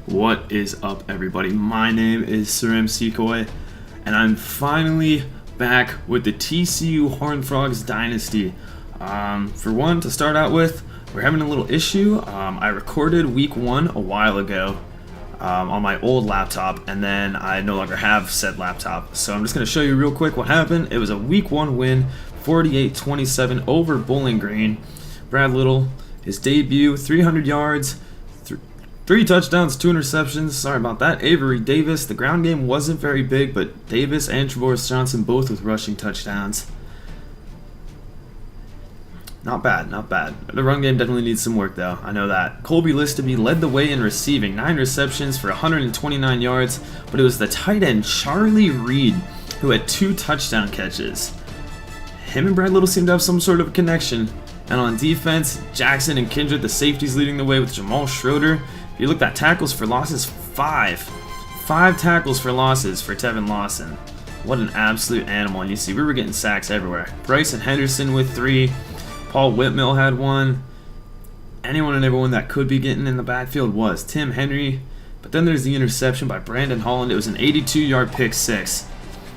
What is up, everybody? My name is Sir MC Koi, and I'm finally back with the TCU Horned Frogs Dynasty. For one, to start out with, we're having a little issue. I recorded week 1 a while ago on my old laptop, and then I no longer have said laptop. So I'm just going to show you real quick what happened. It was a week 1 win, 48-27 over Bowling Green. Brad Little, his debut, 300 yards, 3 touchdowns, 2 interceptions. Sorry about that. Avery Davis, the ground game wasn't very big, but Davis and Travoris Johnson both with rushing touchdowns. Not bad, not bad. The run game definitely needs some work, though. I know that. Colby Listaby led the way in receiving, 9 receptions for 129 yards, but it was the tight end Charlie Reed who had 2 touchdown catches. Him and Brad Little seemed to have some sort of connection. And on defense, Jackson and Kindred, the safeties, leading the way with Jamal Schroeder. If you look at tackles for losses, 5 tackles for losses for Tevin Lawson. What an absolute animal. And you see, we were getting sacks everywhere. Bryson Henderson with 3. Paul Whitmill had 1. Anyone and everyone that could be getting in the backfield was Tim Henry. But then there's the interception by Brandon Holland. It was an 82-yard pick 6.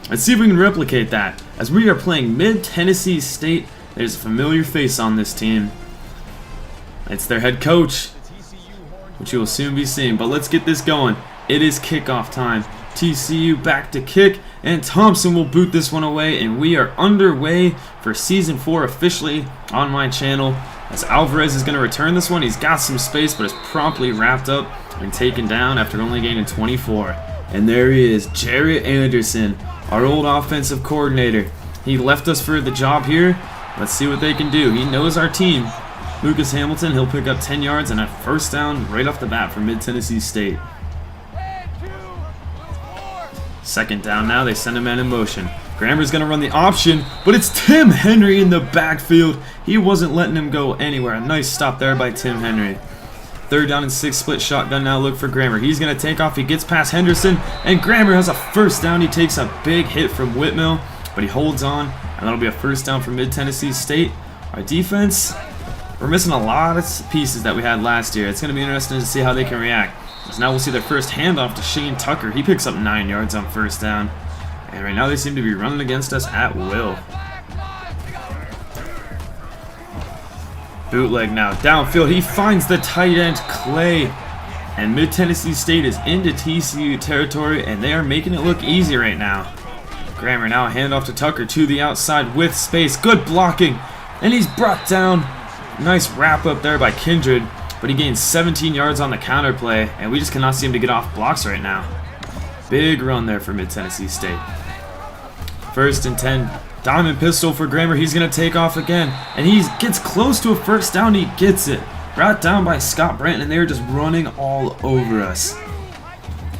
Let's see if we can replicate that. As we are playing Mid-Tennessee State, there's a familiar face on this team. It's their head coach, which you will soon be seeing. But let's get this going. It is kickoff time. TCU back to kick, and Thompson will boot this one away, and we are underway for Season 4 officially on my channel. As Alvarez is going to return this one, he's got some space, but is promptly wrapped up and taken down after only gaining 24. And there he is, Jarrett Anderson, our old offensive coordinator. He left us for the job here. Let's see what they can do. He knows our team. Lucas Hamilton, he'll pick up 10 yards and a first down right off the bat for Mid-Tennessee State. Second down now, they send a man in motion. Grammer's going to run the option, but it's Tim Henry in the backfield. He wasn't letting him go anywhere. A nice stop there by Tim Henry. Third down and 6, split shotgun now, look for Grammer. He's going to take off, he gets past Henderson, and Grammer has a first down. He takes a big hit from Whitmill, but he holds on, and that'll be a first down for Mid-Tennessee State. Our defense, we're missing a lot of pieces that we had last year. It's going to be interesting to see how they can react. So now we'll see their first handoff to Shane Tucker. He picks up 9 yards on first down. And right now they seem to be running against us at will. Bootleg now, downfield. He finds the tight end, Clay. And Mid-Tennessee State is into TCU territory, and they are making it look easy right now. Grammer now, handoff to Tucker to the outside with space. Good blocking. And he's brought down. Nice wrap up there by Kindred. But he gains 17 yards on the counter play, and we just cannot seem to get off blocks right now. Big run there for Mid-Tennessee State. First and 10. Diamond pistol for Grammer. He's going to take off again, and he gets close to a first down. He gets it. Brought down by Scott Branton, and they're just running all over us.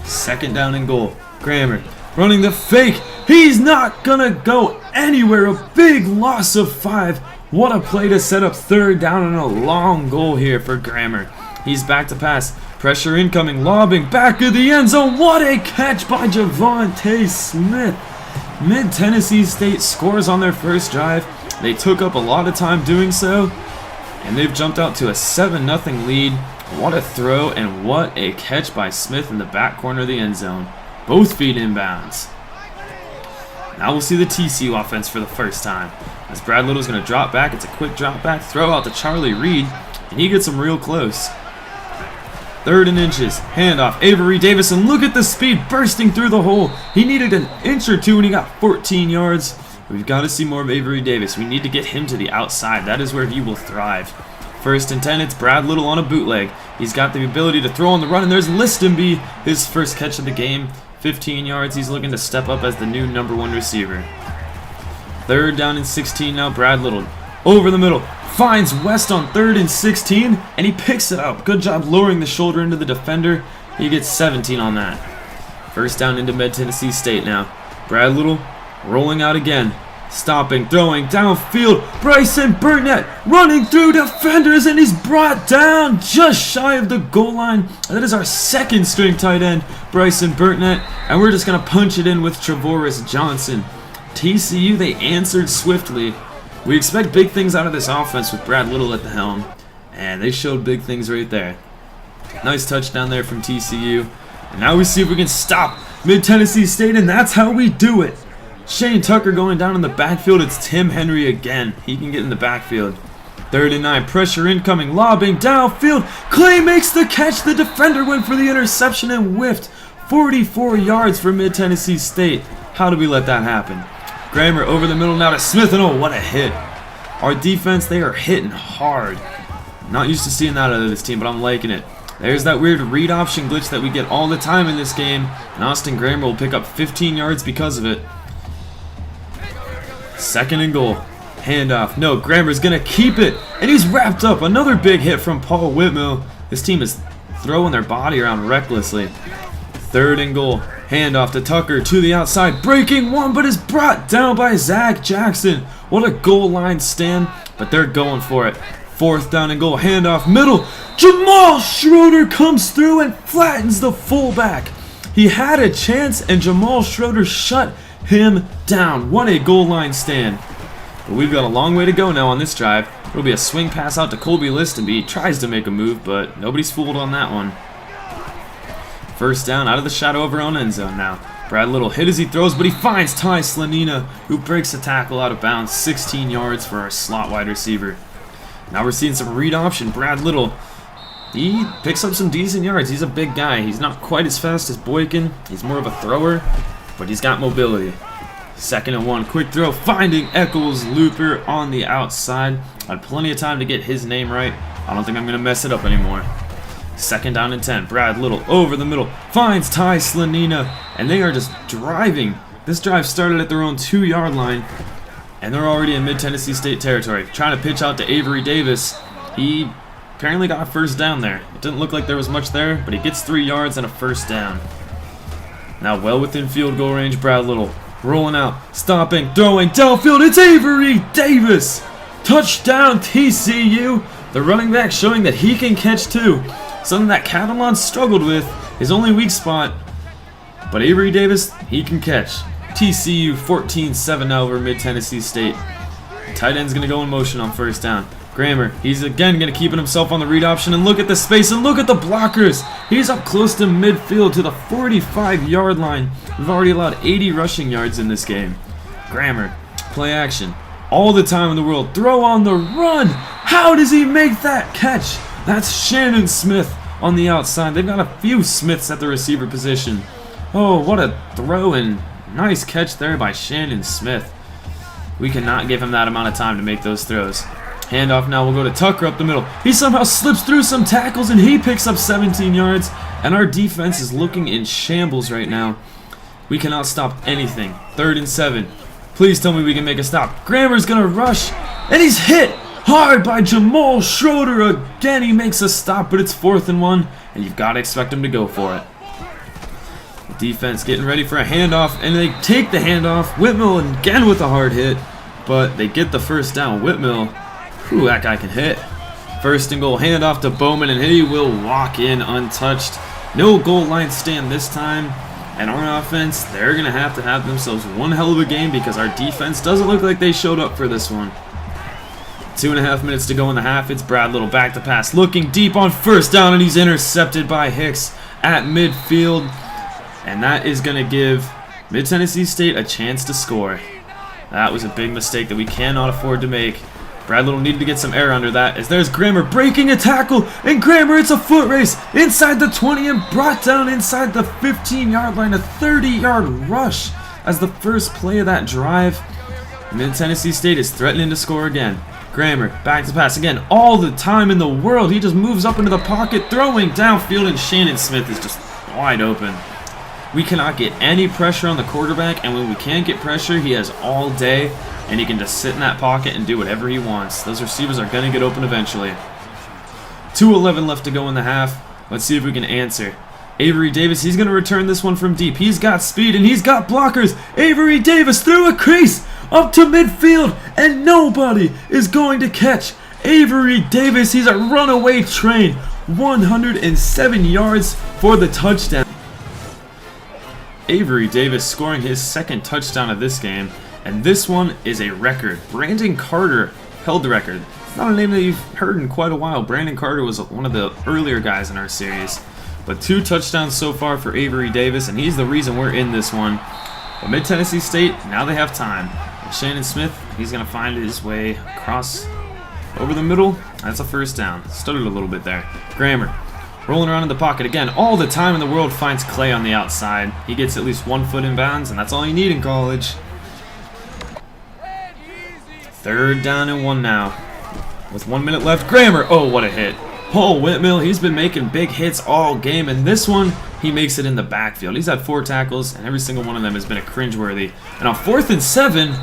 Second down and goal. Grammer running the fake. He's not going to go anywhere. A big loss of 5. What a play to set up third down and a long goal here for Grammer. He's back to pass. Pressure incoming, lobbing, back of the end zone. What a catch by Javonte Smith. Mid-Tennessee State scores on their first drive. They took up a lot of time doing so, and they've jumped out to a 7-0 lead. What a throw, and what a catch by Smith in the back corner of the end zone. Both feet inbounds. Now we'll see the TCU offense for the first time. As Brad Little's going to drop back, it's a quick drop back, throw out to Charlie Reed, and he gets him real close. 3rd and inches, handoff, Avery Davis, and look at the speed bursting through the hole. He needed an inch or 2 and he got 14 yards. We've got to see more of Avery Davis. We need to get him to the outside. That is where he will thrive. 1st and 10, it's Brad Little on a bootleg. He's got the ability to throw on the run, and there's Listenby, his first catch of the game. 15 yards, he's looking to step up as the new #1 receiver. 3rd down and 16 now, Brad Little over the middle, finds West on 3rd and 16, and he picks it up. Good job lowering the shoulder into the defender. He gets 17 on that. First down into Mid-Tennessee State now. Brad Little rolling out again, stopping, throwing, downfield. Bryson Burnett running through defenders, and he's brought down just shy of the goal line. That is our 2nd string tight end, Bryson Burnett, and we're just going to punch it in with Travoris Johnson. TCU, they answered swiftly. We expect big things out of this offense with Brad Little at the helm, and they showed big things right there. Nice touchdown there from TCU. And now we see if we can stop Mid-Tennessee State, and that's how we do it. Shane Tucker going down in the backfield. It's Tim Henry again. He can get in the backfield. 3rd and 9. Pressure incoming. Lobbing downfield. Clay makes the catch. The defender went for the interception and whiffed. 44 yards for Mid-Tennessee State. How did we let that happen? Grammer over the middle now to Smith, and oh, what a hit. Our defense, they are hitting hard. Not used to seeing that out of this team, but I'm liking it. There's that weird read option glitch that we get all the time in this game, and Austin Grammer will pick up 15 yards because of it. 2nd and goal. Handoff. No, Grammer's going to keep it, and he's wrapped up. Another big hit from Paul Whitmill. This team is throwing their body around recklessly. 3rd and goal. Handoff to Tucker to the outside. Breaking one, but is brought down by Zach Jackson. What a goal line stand, but they're going for it. 4th down and goal. Handoff middle. Jamal Schroeder comes through and flattens the fullback. He had a chance, and Jamal Schroeder shut him down. What a goal line stand. But we've got a long way to go now on this drive. It'll be a swing pass out to Colby Listenby. He tries to make a move, but nobody's fooled on that one. 1st down out of the shadow of our own end zone now. Brad Little hit as he throws, but he finds Ty Slanina, who breaks the tackle out of bounds. 16 yards for our slot wide receiver. Now we're seeing some read option. Brad Little, he picks up some decent yards. He's a big guy. He's not quite as fast as Boykin. He's more of a thrower, but he's got mobility. 2nd and 1. Quick throw. Finding Eccles Looper on the outside. I had plenty of time to get his name right. I don't think I'm going to mess it up anymore. 2nd down and 10. Brad Little over the middle. Finds Ty Slanina, and they are just driving. This drive started at their own 2-yard line, and they're already in Mid-Tennessee State territory. Trying to pitch out to Avery Davis. He apparently got a 1st down there. It didn't look like there was much there, but he gets 3 yards and a 1st down. Now well within field goal range, Brad Little rolling out, stopping, throwing downfield. It's Avery Davis. Touchdown TCU. The running back showing that he can catch too. Something that Catalan struggled with. His only weak spot. But Avery Davis, he can catch. TCU 14-7 now over Mid-Tennessee State. The tight end's going to go in motion on 1st down. Grammer, he's again going to keep himself on the read option, and look at the space and look at the blockers. He's up close to midfield to the 45-yard line. We've already allowed 80 rushing yards in this game. Grammer, play action. All the time in the world. Throw on the run. How does he make that catch? That's Shannon Smith on the outside. They've got a few Smiths at the receiver position. Oh, what a throw and nice catch there by Shannon Smith. We cannot give him that amount of time to make those throws. Handoff now will go to Tucker up the middle. He somehow slips through some tackles and he picks up 17 yards. And our defense is looking in shambles right now. We cannot stop anything. 3rd and 7. Please tell me we can make a stop. Grammer's going to rush. And he's hit hard by Jamal Schroeder again. He makes a stop, but it's 4th and 1. And you've got to expect him to go for it. The defense getting ready for a handoff. And they take the handoff. Whitmill again with a hard hit. But they get the 1st down. Whitmill. Ooh, that guy can hit. 1st and goal, handoff to Bowman, and he will walk in untouched. No goal line stand this time. And our offense, they're going to have themselves one hell of a game because our defense doesn't look like they showed up for this one. 2.5 minutes to go in the half. It's Brad Little back to pass. Looking deep on 1st down, and he's intercepted by Hicks at midfield. And that is going to give Mid-Tennessee State a chance to score. That was a big mistake that we cannot afford to make. Brad Little needed to get some air under that as there's Grammer breaking a tackle, and Grammer, it's a foot race inside the 20 and brought down inside the 15-yard line. A 30-yard rush as the first play of that drive. Mid-Tennessee State is threatening to score again. Grammer back to pass again. All the time in the world. He just moves up into the pocket, throwing downfield, and Shannon Smith is just wide open. We cannot get any pressure on the quarterback, and when we can't get pressure, he has all day. And he can just sit in that pocket and do whatever he wants. Those receivers are going to get open eventually. 2:11 left to go in the half. Let's see if we can answer. Avery Davis, he's going to return this one from deep. He's got speed and he's got blockers. Avery Davis through a crease up to midfield. And nobody is going to catch Avery Davis. He's a runaway train. 107 yards for the touchdown. Avery Davis scoring his 2nd touchdown of this game. And this one is a record. Brandon Carter held the record. Not a name that you've heard in quite a while. Brandon Carter was one of the earlier guys in our series. But 2 touchdowns so far for Avery Davis, and he's the reason we're in this one. But Mid-Tennessee State, now they have time. And Shannon Smith, he's going to find his way across over the middle. That's a first down. Stuttered a little bit there. Grammer, rolling around in the pocket again. All the time in the world, finds Clay on the outside. He gets at least 1 foot in bounds, and that's all you need in college. 3rd down and 1 now. With 1 minute left, Grammer, oh, what a hit. Paul Whitmill, he's been making big hits all game, and this one, he makes it in the backfield. He's had 4 tackles, and every single one of them has been a cringeworthy. And on 4th and 7,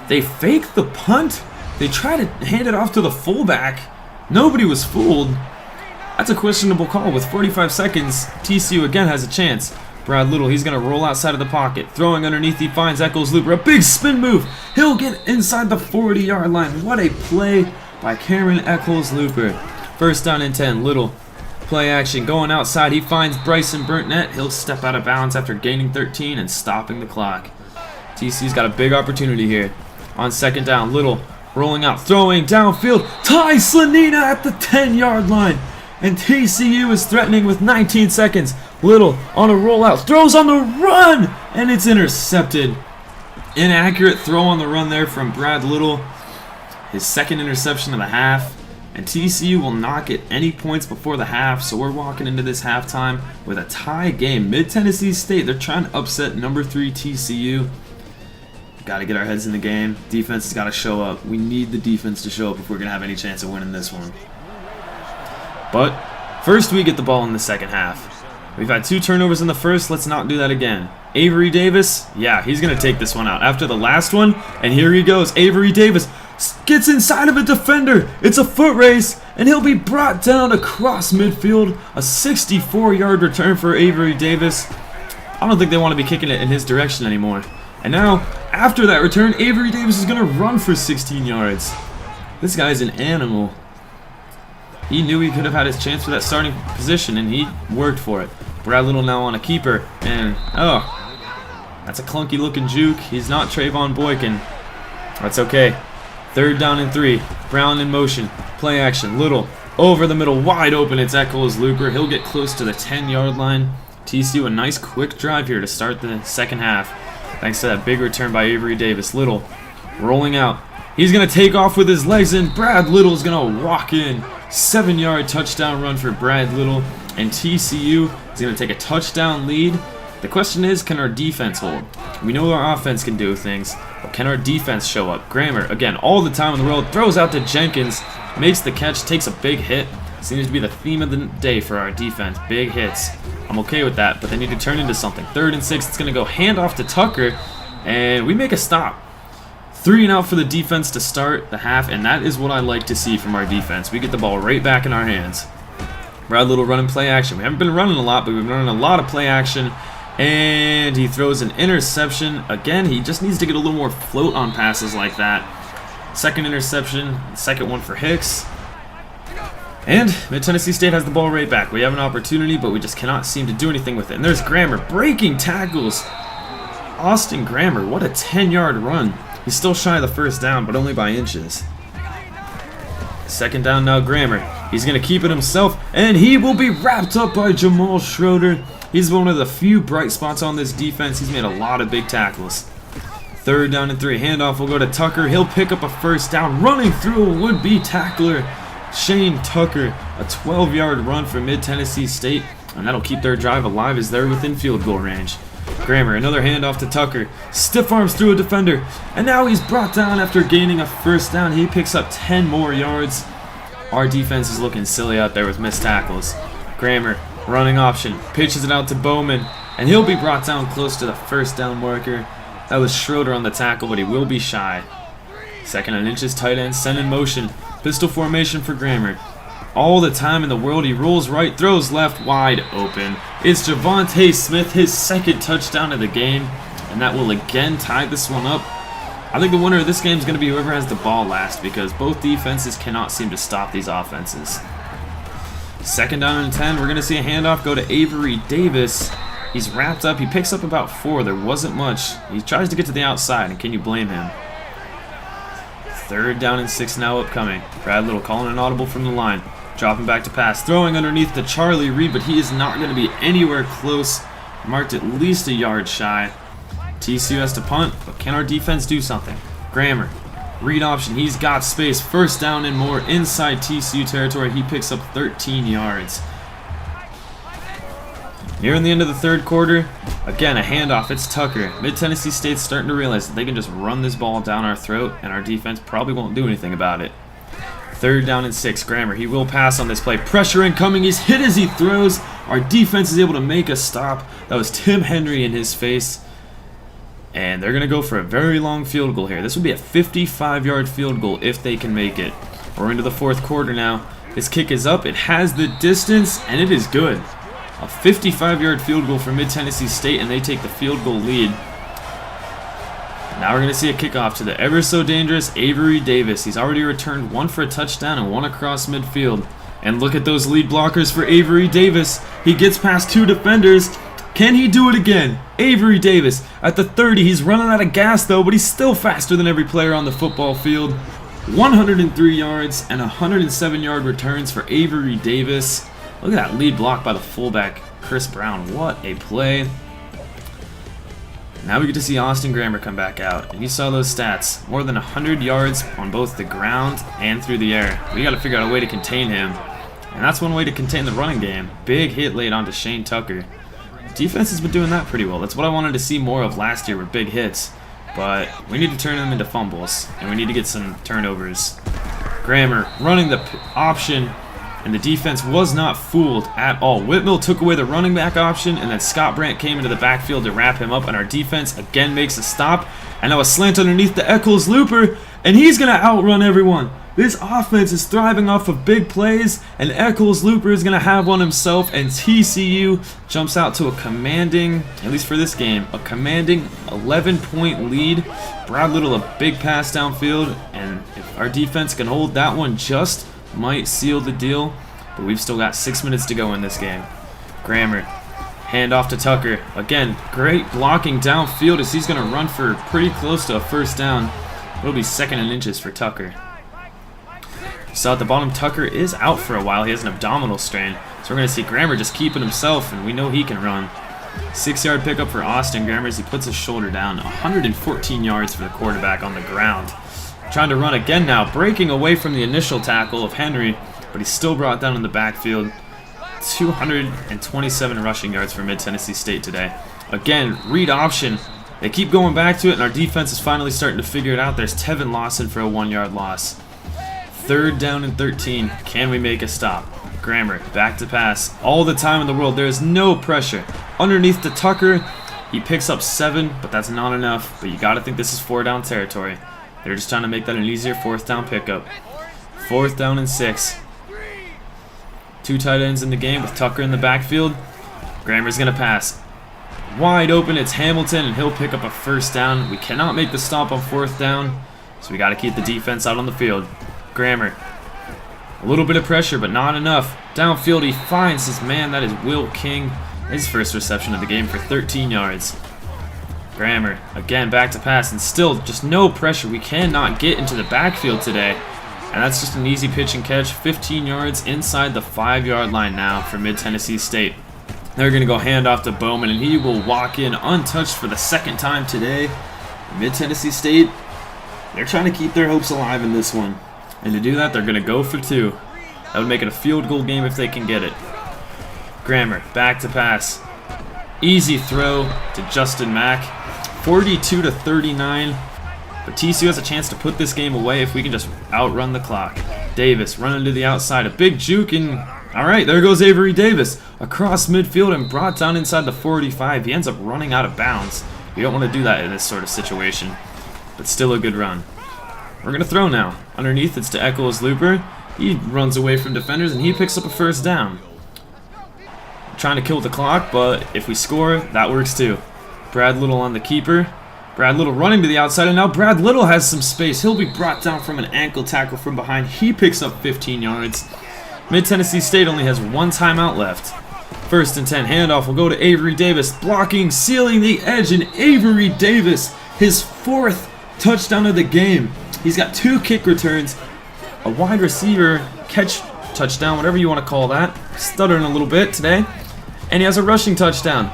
they fake the punt. They try to hand it off to the fullback. Nobody was fooled. That's a questionable call. With 45 seconds, TCU again has a chance. Brad Little, he's going to roll outside of the pocket. Throwing underneath, he finds Eccles Looper. A big spin move. He'll get inside the 40-yard line. What a play by Cameron Eccles Looper. 1st down and 10, Little. Play action, going outside, he finds Bryson Burnett. He'll step out of bounds after gaining 13 and stopping the clock. TCU's got a big opportunity here. On 2nd down, Little rolling out, throwing downfield. Ty Slanina at the 10-yard line. And TCU is threatening with 19 seconds. Little on a rollout, throws on the run, and it's intercepted. Inaccurate throw on the run there from Brad Little. His 2nd interception of the half. And TCU will not get any points before the half, so we're walking into this halftime with a tie game. Mid-Tennessee State, they're trying to upset number 3 TCU. Got to get our heads in the game. Defense has got to show up. We need the defense to show up if we're going to have any chance of winning this one. But first we get the ball in the 2nd half. We've had 2 turnovers in the first. Let's not do that again. Avery Davis, yeah, he's going to take this one out after the last one. And here he goes. Avery Davis gets inside of a defender. It's a foot race, and he'll be brought down across midfield. A 64-yard return for Avery Davis. I don't think they want to be kicking it in his direction anymore. And now, after that return, Avery Davis is going to run for 16 yards. This guy's an animal. He knew he could have had his chance for that starting position, and he worked for it. Brad Little now on a keeper, and that's a clunky-looking juke. He's not Trayvon Boykin. That's okay. 3rd down and 3. Brown in motion. Play action. Little over the middle. Wide open. It's Eccles Looper. He'll get close to the 10-yard line. TCU a nice quick drive here to start the 2nd half. Thanks to that big return by Avery Davis. Little rolling out. He's going to take off with his legs, and Brad Little's going to walk in. 7-yard touchdown run for Brad Little. And TCU is going to take a touchdown lead. The question is, can our defense hold? We know our offense can do things, but can our defense show up? Grammer, again, all the time in the world, throws out to Jenkins, makes the catch, takes a big hit. Seems to be the theme of the day for our defense, big hits. I'm okay with that, but they need to turn into something. 3rd and 6, it's going to go handoff to Tucker, and we make a stop. 3 and out for the defense to start the half, and that is what I like to see from our defense. We get the ball right back in our hands. Brad Little running play action. We haven't been running a lot, but we've been running a lot of play action. And he throws an interception. Again, he just needs to get a little more float on passes like that. 2nd interception, 2nd one for Hicks. And Mid-Tennessee State has the ball right back. We have an opportunity, but we just cannot seem to do anything with it. And there's Grammer breaking tackles. Austin Grammer, what a 10-yard run. He's still shy of the 1st down, but only by inches. 2nd down now, Grammer. He's going to keep it himself, and he will be wrapped up by Jamal Schroeder. He's one of the few bright spots on this defense. He's made a lot of big tackles. 3rd down and 3. Handoff will go to Tucker. He'll pick up a 1st down, running through a would-be tackler, Shane Tucker. A 12-yard run for Mid-Tennessee State, and that'll keep their drive alive as they're within field goal range. Grammer, another handoff to Tucker. Stiff arms through a defender, and now he's brought down after gaining a 1st down. He picks up 10 more yards. Our defense is looking silly out there with missed tackles. Grammer, running option, pitches it out to Bowman, and he'll be brought down close to the 1st down marker. That was Schroeder on the tackle, but he will be shy. 2nd and inches, tight end, send in motion. Pistol formation for Grammer. All the time in the world, he rolls right, throws left, wide open. It's Javonte Smith, his 2nd touchdown of the game, and that will again tie this one up. I think the winner of this game is going to be whoever has the ball last, because both defenses cannot seem to stop these offenses. 2nd down and 10, we're going to see a handoff go to Avery Davis. He's wrapped up. He picks up about 4. There wasn't much. He tries to get to the outside, and can you blame him? 3rd down and 6 now upcoming. Brad Little calling an audible from the line. Dropping back to pass. Throwing underneath to Charlie Reed, but he is not going to be anywhere close. Marked at least a yard shy. TCU has to punt, but can our defense do something? Grammer. Read option. He's got space. 1st down and more inside TCU territory. He picks up 13 yards. Nearing the end of the 3rd quarter, again a handoff. It's Tucker. Mid-Tennessee State's starting to realize that they can just run this ball down our throat, and our defense probably won't do anything about it. 3rd down and 6. Grammer. He will pass on this play. Pressure incoming. He's hit as he throws. Our defense is able to make a stop. That was Tim Henry in his face. And they're going to go for a very long field goal here. This would be a 55-yard field goal if they can make it. We're into the 4th quarter now. This kick is up. It has the distance, and it is good. A 55-yard field goal for Mid-Tennessee State, and they take the field goal lead. Now we're going to see a kickoff to the ever so dangerous Avery Davis. He's already returned 1 for a touchdown and 1 across midfield. And look at those lead blockers for Avery Davis. He gets past 2 defenders. Can he do it again? Avery Davis at the 30. He's running out of gas though, but he's still faster than every player on the football field. 103 yards and 107-yard returns for Avery Davis. Look at that lead block by the fullback, Chris Brown. What a play. Now we get to see Austin Grammer come back out. And you saw those stats. More than 100 yards on both the ground and through the air. We got to figure out a way to contain him. And that's one way to contain the running game. Big hit laid onto Shane Tucker. Defense has been doing that pretty well. That's what I wanted to see more of last year with big hits. But we need to turn them into fumbles. And we need to get some turnovers. Grammer running the option. And the defense was not fooled at all. Whitmill took away the running back option, and then Scott Brandt came into the backfield to wrap him up, and our defense again makes a stop. And now a slant underneath the Eccles looper, and he's going to outrun everyone. This offense is thriving off of big plays, and Eccles looper is going to have one himself, and TCU jumps out to a commanding, at least for this game, a commanding 11-point lead. Brad Little a big pass downfield, and if our defense can hold that one just might seal the deal, but we've still got 6 minutes to go in this game. Grammer, hand off to Tucker. Again, great blocking downfield as he's going to run for pretty close to a 1st down. It'll be 2nd and inches for Tucker. So at the bottom, Tucker is out for a while. He has an abdominal strain. So we're going to see Grammer just keeping himself, and we know he can run. 6-yard pickup for Austin Grammer as he puts his shoulder down. 114 yards for the quarterback on the ground. Trying to run again now, breaking away from the initial tackle of Henry, but he's still brought down in the backfield. 227 rushing yards for Mid-Tennessee State today. Again, read option. They keep going back to it, and our defense is finally starting to figure it out. There's Tevin Lawson for a 1-yard loss. 3rd down and 13. Can we make a stop? Grammer, back to pass. All the time in the world. There is no pressure. Underneath to Tucker. He picks up 7, but that's not enough. But you got to think this is 4-down territory. They're just trying to make that an easier 4th down pickup. 4th down and 6. 2 tight ends in the game with Tucker in the backfield. Grammer's going to pass. Wide open, it's Hamilton, and he'll pick up a 1st down. We cannot make the stop on 4th down, so we got to keep the defense out on the field. Grammer. A little bit of pressure, but not enough. Downfield, he finds his man. That is Will King. His 1st reception of the game for 13 yards. Grammer, again, back to pass, and still just no pressure. We cannot get into the backfield today. And that's just an easy pitch and catch. 15 yards inside the 5-yard line now for Mid-Tennessee State. They're going to go hand off to Bowman, and he will walk in untouched for the 2nd time today. Mid-Tennessee State, they're trying to keep their hopes alive in this one. And to do that, they're going to go for 2. That would make it a field goal game if they can get it. Grammer, back to pass. Easy throw to Justin Mack. 42-39. But TCU has a chance to put this game away if we can just outrun the clock. Davis running to the outside. A big juke, and alright, there goes Avery Davis. Across midfield and brought down inside the 45. He ends up running out of bounds. You don't want to do that in this sort of situation. But still a good run. We're going to throw now. Underneath, it's to Eccles Looper. He runs away from defenders, and he picks up a 1st down. Trying to kill the clock, but if we score, that works too. Brad Little on the keeper. Brad Little running to the outside, and now Brad Little has some space. He'll be brought down from an ankle tackle from behind. He picks up 15 yards. Mid-Tennessee State only has 1 timeout left. 1st and 10, handoff will go to Avery Davis. Blocking, sealing the edge, and Avery Davis, his 4th touchdown of the game. He's got 2 kick returns, a wide receiver catch touchdown, whatever you want to call that. Stuttering a little bit today. And he has a rushing touchdown.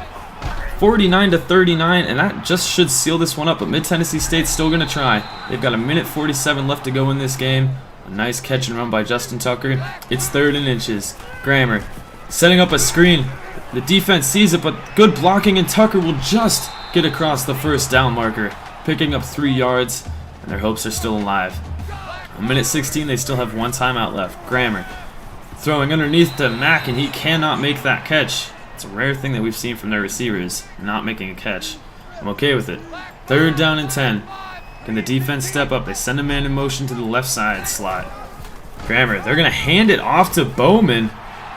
49-39, and that just should seal this one up, but Mid-Tennessee State's still going to try. They've got 1:47 left to go in this game. A nice catch and run by Justin Tucker. It's 3rd and inches. Grammer setting up a screen. The defense sees it, but good blocking, and Tucker will just get across the first down marker, picking up 3 yards, and their hopes are still alive. 1:16, they still have 1 timeout left. Grammer throwing underneath to Mack, and he cannot make that catch. It's a rare thing that we've seen from their receivers, not making a catch. I'm okay with it. 3rd down and 10. Can the defense step up? They send a man in motion to the left side slot. Grammer, they're going to hand it off to Bowman.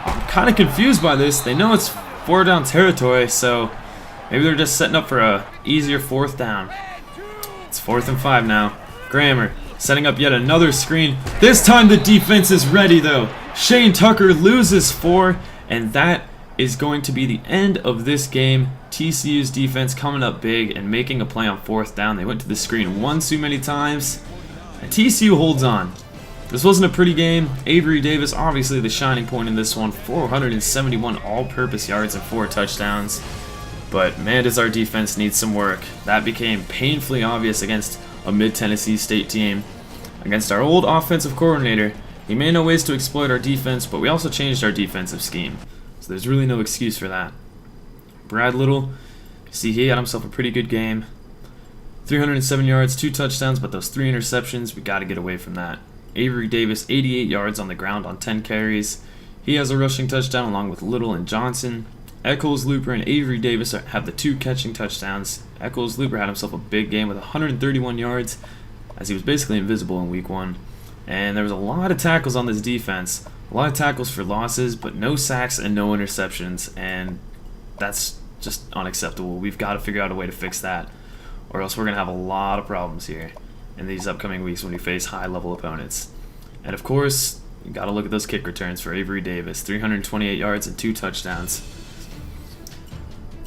I'm kind of confused by this. They know it's 4 down territory, so maybe they're just setting up for a easier 4th down. It's 4th and 5 now. Grammer setting up yet another screen. This time the defense is ready, though. Shane Tucker loses 4, and that is going to be the end of this game. TCU's defense coming up big and making a play on 4th down. They went to the screen one too many times, and TCU holds on. This wasn't a pretty game. Avery Davis, obviously the shining point in this one. 471 all-purpose yards and 4 touchdowns. But man, does our defense need some work. That became painfully obvious against a Mid-Tennessee State team. Against our old offensive coordinator, he may know ways to exploit our defense, but we also changed our defensive scheme. So there's really no excuse for that. Brad Little, see, he had himself a pretty good game. 307 yards, 2 touchdowns, but those 3 interceptions, we got to get away from that. Avery Davis, 88 yards on the ground on 10 carries. He has a rushing touchdown along with Little and Johnson. Eccles, Looper, and Avery Davis have the 2 catching touchdowns. Eccles, Looper had himself a big game with 131 yards, as he was basically invisible in week 1. And there was a lot of tackles on this defense. A lot of tackles for losses, but no sacks and no interceptions, and that's just unacceptable. We've got to figure out a way to fix that, or else we're going to have a lot of problems here in these upcoming weeks when we face high-level opponents. And of course, you got to look at those kick returns for Avery Davis. 328 yards and 2 touchdowns.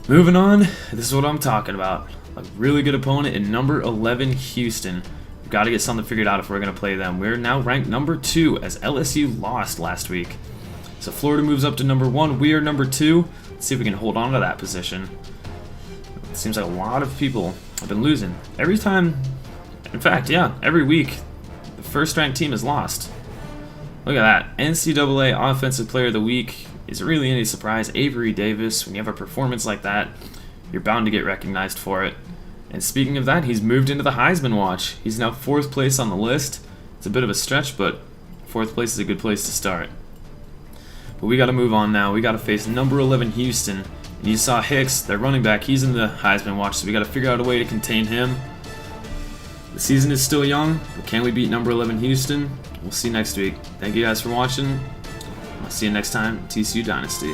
Moving on, this is what I'm talking about. A really good opponent in number 11, Houston. We've got to get something figured out if we're going to play them. We're now ranked number 2 as LSU lost last week. So Florida moves up to number 1. We are number 2. Let's see if we can hold on to that position. It seems like a lot of people have been losing. Every time, in fact, yeah, every week, the first-ranked team is lost. Look at that. NCAA Offensive Player of the Week is really any surprise. Avery Davis, when you have a performance like that, you're bound to get recognized for it. And speaking of that, he's moved into the Heisman watch. He's now 4th place on the list. It's a bit of a stretch, but 4th place is a good place to start. But we got to move on now. We got to face number 11 Houston. And you saw Hicks, their running back. He's in the Heisman watch, so we got to figure out a way to contain him. The season is still young, but can we beat number 11 Houston? We'll see next week. Thank you guys for watching. I'll see you next time, TCU Dynasty.